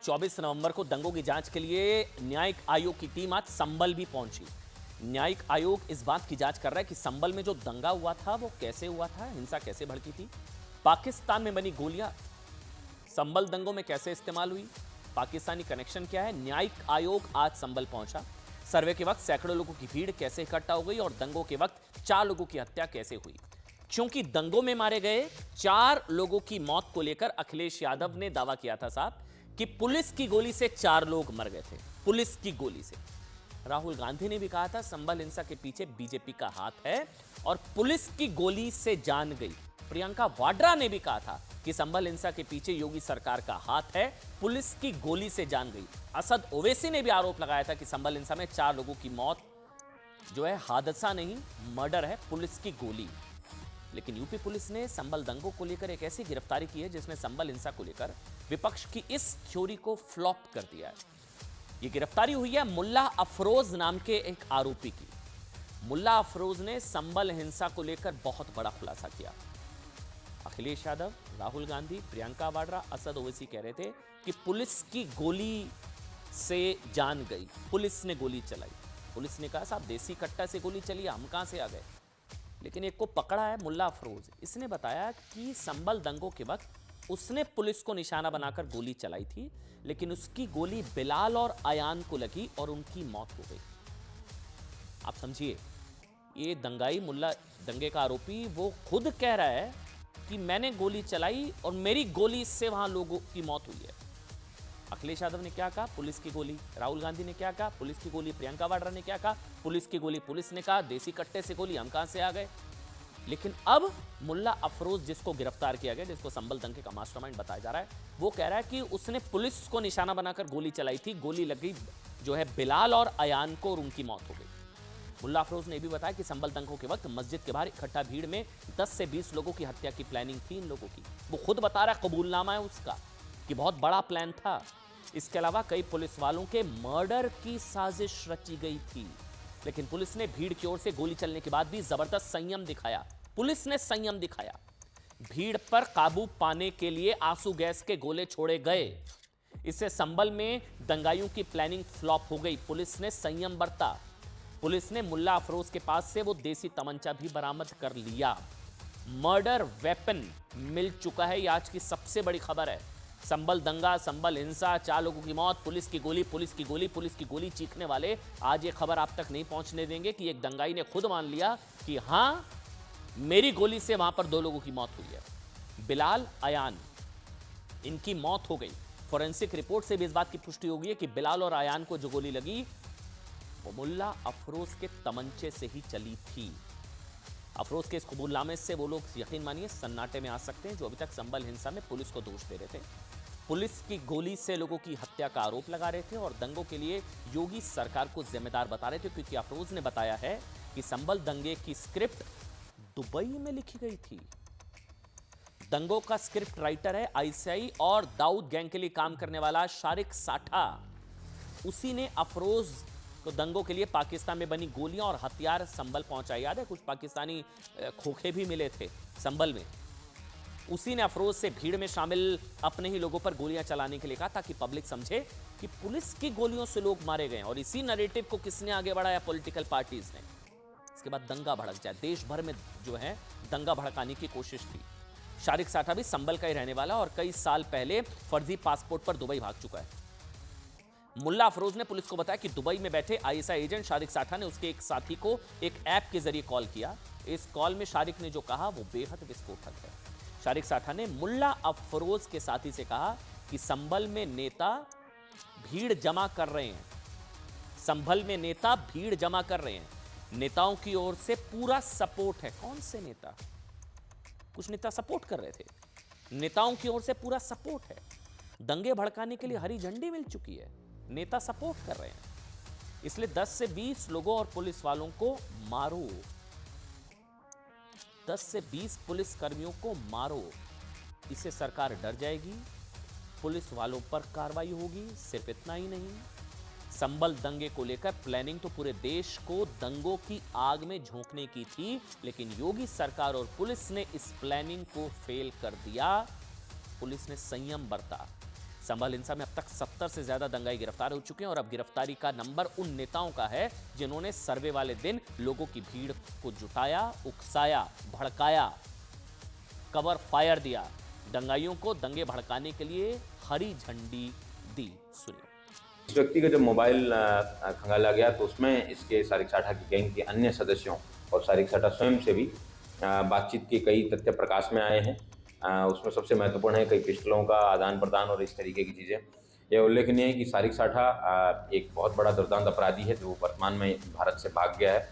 24 नवंबर को दंगों की जांच के लिए न्यायिक आयोग की टीम आज संभल भी पहुंची। न्यायिक आयोग इस बात की जांच कर रहा है कि संभल में जो दंगा हुआ था वो कैसे हुआ था, हिंसा कैसे भड़की थी, पाकिस्तान में बनी गोलियां संभल दंगों में कैसे इस्तेमाल हुई, पाकिस्तानी कनेक्शन क्या है। न्यायिक आयोग आज संभल पहुंचा। सर्वे के वक्त सैकड़ों लोगों की भीड़ कैसे इकट्ठा हो गई और दंगों के वक्त 4 लोगों की हत्या कैसे हुई। क्योंकि दंगों में मारे गए 4 लोगों की मौत को लेकर अखिलेश यादव ने दावा किया था साहब कि पुलिस की गोली से 4 लोग मर गए थे, पुलिस की गोली से। राहुल गांधी ने भी कहा था संभल हिंसा के पीछे बीजेपी का हाथ है और पुलिस की गोली से जान गई। प्रियंका वाड्रा ने भी कहा था कि संभल हिंसा के पीछे योगी सरकार का हाथ है, पुलिस की गोली से जान गई। असद ओवैसी ने भी आरोप लगाया था कि संभल हिंसा में 4 लोगों की मौत जो है हादसा नहीं, मर्डर है, पुलिस की गोली। लेकिन यूपी पुलिस ने संभल दंगों को लेकर एक ऐसी गिरफ्तारी की है जिसने संभल हिंसा को लेकर विपक्ष की इस थ्योरी को फ्लॉप कर दिया है। यह गिरफ्तारी हुई है मुल्ला अफरोज नाम के एक आरोपी की। मुल्ला अफरोज ने संभल हिंसा को लेकर बहुत बड़ा खुलासा किया। अखिलेश यादव, राहुल गांधी, प्रियंका वाड्रा, असद ओवैसी कह रहे थे कि पुलिस की गोली से जान गई, पुलिस ने गोली चलाई। पुलिस ने कहा साहब देसी कट्टा से गोली चली, हम कहां से आ गए। लेकिन एक को पकड़ा है मुल्ला अफरोज। इसने बताया कि संभल दंगों के वक्त उसने पुलिस को निशाना बनाकर गोली चलाई थी, लेकिन उसकी गोली बिलाल और अयान को लगी और उनकी मौत हो गई। आप समझिए, ये दंगाई मुल्ला, दंगे का आरोपी, वो खुद कह रहा है कि मैंने गोली चलाई और मेरी गोली से वहां लोगों की मौत हुई है। अखिलेश यादव ने क्या कहा, पुलिस की गोली। राहुल गांधी ने क्या कहा, पुलिस की गोली। प्रियंका वाड्रा ने क्या कहा, पुलिस की गोली। पुलिस ने कहा देसी कट्टे से गोली, हम कहां से आ गए। लेकिन अब मुल्ला अफरोज, जिसको गिरफ्तार किया गया, जिसको संभल दंगे का मास्टरमाइंड बताया जा रहा है, वो कह रहा है कि उसने पुलिस को निशाना बनाकर गोली चलाई थी, गोली लगी जो है बिलाल और अयान को और उनकी मौत हो गई। मुल्ला अफरोज ने भी बताया कि संभल दंगों के वक्त मस्जिद के बाहर इकट्ठा भीड़ में 10 से 20 लोगों की हत्या की प्लानिंग थी इन लोगों की। वो खुद बता रहा है, कबूलनामा है उसका, कि बहुत बड़ा प्लान था। इसके अलावा कई पुलिस वालों के मर्डर की साजिश रची गई थी। लेकिन पुलिस ने भीड़ की ओर से गोली चलने के बाद भी जबरदस्त संयम दिखाया। पुलिस ने संयम दिखाया। भीड़ पर काबू पाने के लिए आंसू गैस के गोले छोड़े गए। इससे संभल में दंगाइयों की प्लानिंग फ्लॉप हो गई। पुलिस ने संयम बरता। पुलिस ने मुल्ला अफरोज के पास से वो देसी तमंचा भी बरामद कर लिया। मर्डर वेपन मिल चुका है। यह आज की सबसे बड़ी खबर है। संभल दंगा, संभल हिंसा, 4 लोगों की मौत, पुलिस की गोली, पुलिस की गोली, पुलिस की गोली चीखने वाले आज ये खबर आप तक नहीं पहुंचने देंगे कि एक दंगाई ने खुद मान लिया कि हां, मेरी गोली से वहां पर 2 लोगों की मौत हुई है। बिलाल, अयान, इनकी मौत हो गई। फोरेंसिक रिपोर्ट से भी इस बात की पुष्टि हो गई है कि बिलाल और अयान को जो गोली लगी वो मुल्ला अफरोज के तमंचे से ही चली थी। अफरोज के इस कबूलनामे से वो लोग यकीन मानिए सन्नाटे में आ सकते हैं जो अभी तक संभल हिंसा में पुलिस को दोष दे रहे थे, पुलिस की गोली से लोगों की हत्या का आरोप लगा रहे थे और दंगों के लिए योगी सरकार को जिम्मेदार बता रहे थे। क्योंकि अफरोज ने बताया है कि संभल दंगे की स्क्रिप्ट दुबई में लिखी गई थी। दंगों का स्क्रिप्ट राइटर है आईसीआई और दाऊद गैंग के लिए काम करने वाला शारिक साठा। उसी ने अफरोज को दंगों के लिए पाकिस्तान में बनी गोलियां और हथियार संभल पहुंचाए। याद है, कुछ पाकिस्तानी खोखे भी मिले थे संभल में। उसी ने अफरोज से भीड़ में शामिल अपने ही लोगों पर गोलियां चलाने के लिए कहा ताकि पब्लिक समझे कि पुलिस की गोलियों से लोग मारे गए। और इसी नैरेटिव को किसने आगे बढ़ाया, पॉलिटिकल पार्टीज ने। इसके बाद दंगा भड़क जाए, देश भर में जो है दंगा भड़काने की कोशिश थी। शारिक साठा भी संभल का ही रहने वाला और कई साल पहले फर्जी पासपोर्ट पर दुबई भाग चुका है। मुल्ला अफरोज ने पुलिस को बताया कि दुबई में बैठे आईएसआई एजेंट शारिक साठा ने उसके एक साथी को एक ऐप के जरिए कॉल किया। इस कॉल में शारिक ने जो कहा वो बेहद विस्फोटक है। शारिक साठा ने मुल्ला अफरोज के साथी से कहा कि संभल में नेता भीड़ जमा कर रहे हैं, संभल में नेता भीड़ जमा कर रहे हैं, नेताओं की ओर से पूरा सपोर्ट है। कौन से नेता? कुछ नेता सपोर्ट कर रहे थे, नेताओं की ओर से पूरा सपोर्ट है। दंगे भड़काने के लिए हरी झंडी मिल चुकी है, नेता सपोर्ट कर रहे हैं। इसलिए 10 से 20 लोगों और पुलिस वालों को मारो, 10 से 20 पुलिस कर्मियों को मारो। इससे सरकार डर जाएगी, पुलिस वालों पर कार्रवाई होगी। सिर्फ इतना ही नहीं, संभल दंगे को लेकर प्लानिंग तो पूरे देश को दंगों की आग में झोंकने की थी, लेकिन योगी सरकार और पुलिस ने इस प्लानिंग को फेल कर दिया। पुलिस ने संयम बरता। संभल हिंसा में अब तक 70 से ज्यादा दंगाई गिरफ्तार हो चुके हैं और अब गिरफ्तारी का नंबर उन नेताओं का है जिन्होंने सर्वे वाले दिन लोगों की भीड़ को जुटाया, उकसाया, भड़काया, कवर फायर दिया, दंगाइयों को दंगे भड़काने के लिए हरी झंडी दी। सुनिए। इस व्यक्ति का जब मोबाइल खंगाला गया तो उसमें इसके सारिक साठा की गैंग के अन्य सदस्यों और सारिक साठा स्वयं से भी बातचीत के कई तथ्य प्रकाश में आए हैं। उसमें सबसे महत्वपूर्ण है कई पिस्टलों का आदान प्रदान और इस तरीके की चीज़ें। यह उल्लेखनीय है कि सारिक साठा एक बहुत बड़ा दुर्दांत अपराधी है जो वर्तमान में भारत से भाग गया है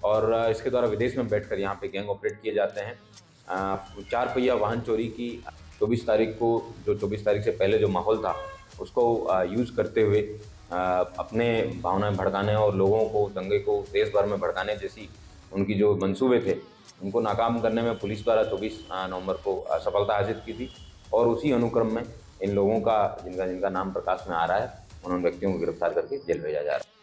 और इसके द्वारा विदेश में बैठकर यहाँ पे गैंग ऑपरेट किए जाते हैं। 4 पहिया वाहन चोरी की 24 तारीख को, जो 24 तारीख से पहले जो माहौल था उसको यूज़ करते हुए अपने भावनाएं भड़काने और लोगों को दंगे को देश भर में भड़काने जैसी उनकी जो मंसूबे थे उनको नाकाम करने में पुलिस द्वारा 24 नवंबर को सफलता हासिल की थी और उसी अनुक्रम में इन लोगों का जिनका नाम प्रकाश में आ रहा है उन व्यक्तियों को गिरफ्तार करके जेल भेजा जा रहा है।